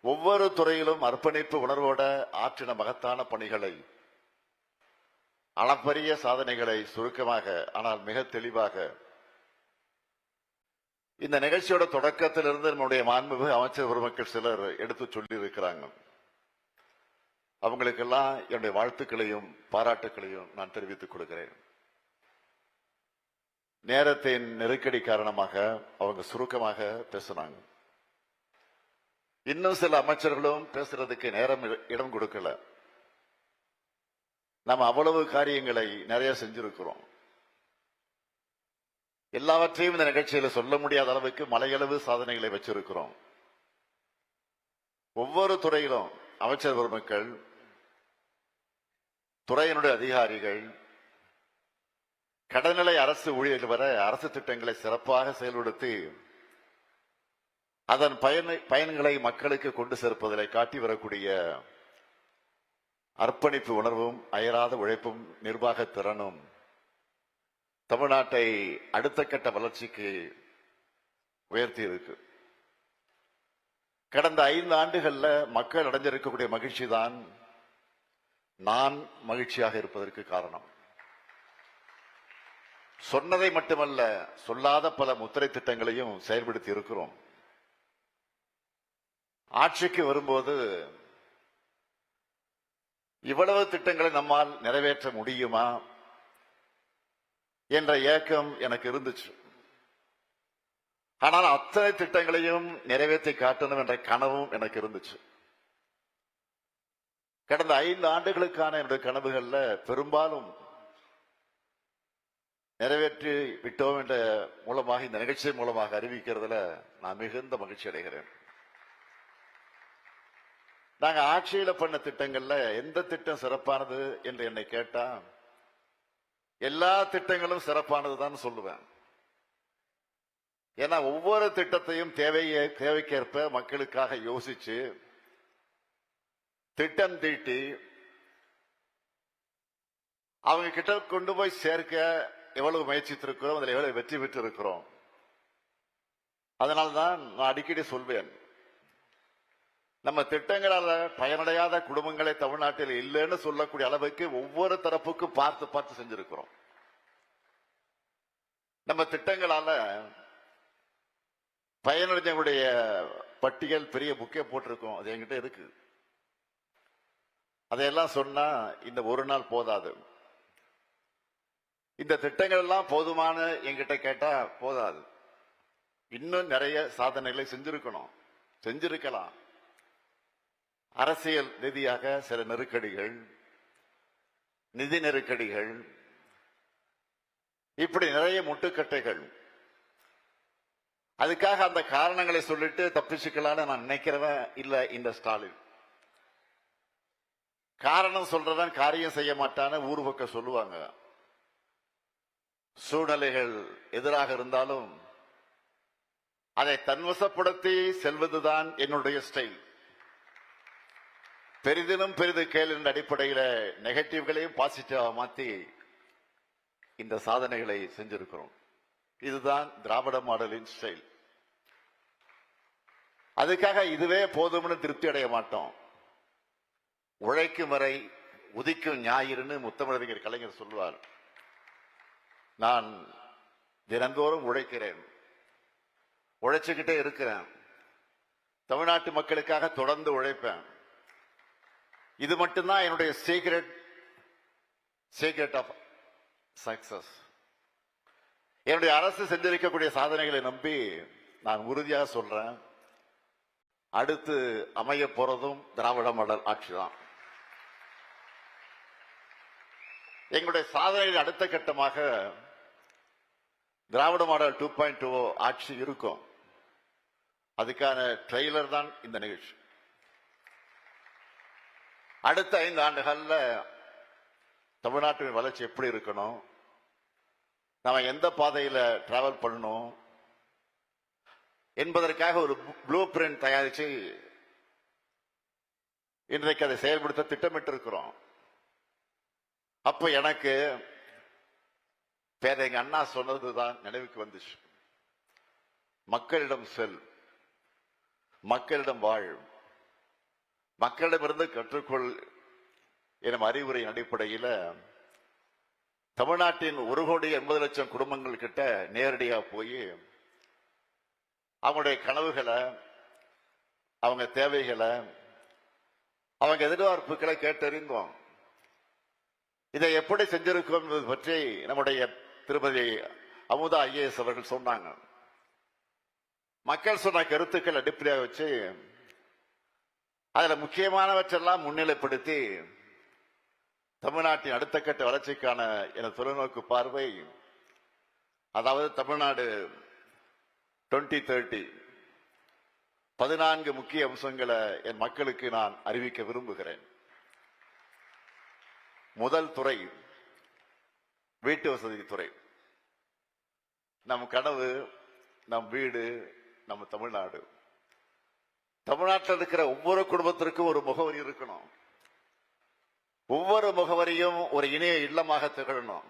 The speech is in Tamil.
ஒவ்வொரு துறையிலும் அர்ப்பணிப்பு உணர்வோட ஆற்றின மகத்தான பணிகளை, அளப்பரிய சாதனைகளை சுருக்கமாக ஆனால் மிக தெளிவாக இந்த நிகழ்ச்சியோட தொடக்கத்திலிருந்து நம்முடைய மாண்புமிகு அமைச்சர் பெருமக்கள் சிலர் எடுத்து சொல்லி இருக்கிறாங்க. அவங்களுக்கெல்லாம் என்னுடைய வாழ்த்துக்களையும் பாராட்டுக்களையும் நான் தெரிவித்துக் கொடுக்கிறேன். நேரத்தின் நெருக்கடி காரணமாக அவங்க சுருக்கமாக பேசினாங்க. இன்னும் சில அமைச்சர்களும் பேசுறதுக்கு நேரம் இடம் கொடுக்கல. நம்ம அவ்வளவு காரியங்களை நிறைய செஞ்சிருக்கிறோம். எல்லாவற்றையும் இந்த நிகழ்ச்சியில சொல்ல முடியாத அளவுக்கு மலையளவு சாதனைகளை வச்சிருக்கிறோம். ஒவ்வொரு துறையிலும் அமைச்சர் பெருமக்கள், துறையினுடைய அதிகாரிகள், கடநிலை அரசு ஊழியர்கள் வர அரசு திட்டங்களை சிறப்பாக செயல்படுத்தி அதன் பயன்களை மக்களுக்கு கொண்டு சேர்ப்பதில் காட்டி வரக்கூடிய அர்ப்பணிப்பு உணர்வும் அயராத உழைப்பும் நிர்வாக திறனும் தமிழ்நாட்டை அடுத்த கட்ட வளர்ச்சிக்கு உயர்த்தி இருக்கு. கடந்த 5 ஆண்டுகள்ல மக்கள் அடைஞ்சிருக்கக்கூடிய மகிழ்ச்சி தான் நான் மகிழ்ச்சியாக இருப்பதற்கு காரணம். சொன்னதை மட்டுமல்ல, சொல்லாத பல முத்திரை திட்டங்களையும் செயல்படுத்தி இருக்கிறோம். ஆட்சிக்கு வரும்போது இவ்வளவு திட்டங்களை நம்மால் நிறைவேற்ற முடியுமா என்ற ஏக்கம் எனக்கு இருந்துச்சு. ஆனால் அத்தனை திட்டங்களையும் நிறைவேற்றி காட்டணும் என்ற கனவும் எனக்கு இருந்துச்சு. கடந்த 5 ஆண்டுகளுக்கான என்னுடைய கனவுகள்ல பெரும்பாலும் நிறைவேற்றி விட்டோம் என்ற மூலமாக, இந்த நிகழ்ச்சி மூலமாக அறிவிக்கிறதுல நான் மிகுந்த மகிழ்ச்சி அடைகிறேன். நாங்க ஆட்சியில பண்ண திட்டங்கள்ல எந்த திட்டம் சிறப்பானது என்று என்னை கேட்டா எல்லா திட்டங்களும் சிறப்பானதுதான் சொல்லுவேன். ஏன்னா ஒவ்வொரு திட்டத்தையும் தேவைக்கேற்ப மக்களுக்காக யோசிச்சு திட்டம் தீட்டி அவங்க கிட்ட கொண்டு போய் சேர்க்க எவ்வளவு முயற்சித்திருக்கிறோம், அதில் எவ்வளவு வெற்றி பெற்று இருக்கிறோம். அதனால்தான் நான் அடிக்கடி சொல்வேன், நம்ம திட்டங்களால பயனடையாத குடும்பங்களை தமிழ்நாட்டில் இல்லைன்னு சொல்லக்கூடிய அளவுக்கு ஒவ்வொரு தரப்புக்கும் பார்த்து பார்த்து செஞ்சிருக்கிறோம். நம்ம திட்டங்களால பயனடைஞ்சவங்களுடைய பட்டியல் பெரிய புக்கே போட்டிருக்கோம். அது என்கிட்ட இருக்கு. அதையெல்லாம் சொன்னா இந்த ஒரு நாள் போதாது. இந்த திட்டங்கள் எல்லாம் போதுமான என்கிட்ட கேட்டா போதாது. இன்னும் நிறைய சாதனைகளை செஞ்சிருக்கலாம். அரசியல் ரீதியாக சில நெருக்கடிகள், நிதி நெருக்கடிகள், இப்படி நிறைய முட்டுக்கட்டைகள். அதுக்காக அந்த காரணங்களை சொல்லிட்டு தப்பிச்சுக்கலான்னு நான் நினைக்கிறவன் இல்ல இந்த ஸ்டாலின். காரணம் சொல்றவன் காரியம் செய்ய மாட்டான்னு ஊர் பக்கம் சொல்லுவாங்க. சூழ்நிலைகள் எதிராக இருந்தாலும் அதை தன்வசப்படுத்தி செல்வதுதான் என்னுடைய ஸ்டைல். பெரிதிலும் பெரிது கேள் என்ற அடிப்படையில நெகட்டிவ்களையும் பாசிட்டிவா மாத்தி இந்த சாதனைகளை செஞ்சிருக்கிறோம். இதுதான் திராவிட மாடலின் ஸ்டைல். அதுக்காக இதுவே போதும்னு திருப்தி அடைய மாட்டோம். உழைக்கும் வரை உதிக்கும் ஞாயிறுன்னு முத்தமிழறிஞர் கலைஞர் சொல்வார். நான் தினந்தோறும் உழைக்கிறேன், உழைச்சுக்கிட்டே இருக்கிறேன். தமிழ்நாட்டு மக்களுக்காக தொடர்ந்து உழைப்பேன். இது மட்டும்தான் என்னுடைய சீக்ரெட் ஆஃப் சக்சஸ். என்னுடைய அரசு செஞ்சிருக்கக்கூடிய சாதனைகளை நம்பி நான் உறுதியாக சொல்றேன், அடுத்து அமைய போறதும் திராவிட மாடல் ஆட்சி தான். எங்களுடைய சாதனையின் அடுத்த கட்டமாக திராவிட மாடல் 2.0 ஆட்சி இருக்கும். அதுக்கான ட்ரெய்லர் தான் இந்த நிகழ்ச்சி. அடுத்த 5 ஆண்டுகள்ல தமிழ்நாட்டின் வளர்ச்சி எப்படி இருக்கணும், நாம எந்த பாதையில டிராவல் பண்ணணும் என்பதற்காக ஒரு ப்ளூ பிரிண்ட் தயாரிச்சு இன்றைக்கு அதை செயல்படுத்த திட்டமிட்டு இருக்கிறோம். அப்ப எனக்கு பேரங்க அண்ணா சொன்னதுதான் நினைவுக்கு வந்துச்சு. மக்களிடம் செல், மக்களிடம் வாழ், மக்களிடமிருந்து கற்றுக்கொள் எனும் அறிவுரையின் அடிப்படையில் தமிழ்நாட்டின் 1,80,00,000 குடும்பங்கள் கிட்ட நேரடியா போய் அவங்களுடைய கனவுகளை, அவங்க தேவைகளை, அவங்க எதிர்பார்ப்புகளை கேட்டறிந்தோம். இதை எப்படி செஞ்சிருக்கோம் என்பது பற்றி நம்முடைய திருமதி அமுதா ஐஏஎஸ் அவர்கள் சொன்னாங்க. மக்கள் சொன்ன கருத்துக்கள் அடிப்படையாக வச்சு அதுல முக்கியமானவற்றெல்லாம் முன்னிலைப்படுத்தி தமிழ்நாட்டின் அடுத்த கட்ட வளர்ச்சிக்கான எனது தொலைநோக்கு பார்வை, அதாவது தமிழ்நாடு 2030 14 முக்கிய அம்சங்களை என் மக்களுக்கு நான் அறிவிக்க விரும்புகிறேன். முதல் துறை வீட்டு வசதி துறை. நம் கனவு, நம் வீடு, நம்ம தமிழ்நாடு. தமிழ்நாட்டில் இருக்கிற ஒவ்வொரு குடும்பத்திற்கும் ஒரு முகவரி இருக்கணும். ஒவ்வொரு முகவரியும் ஒரு இணைய இல்லமாக திகழணும்.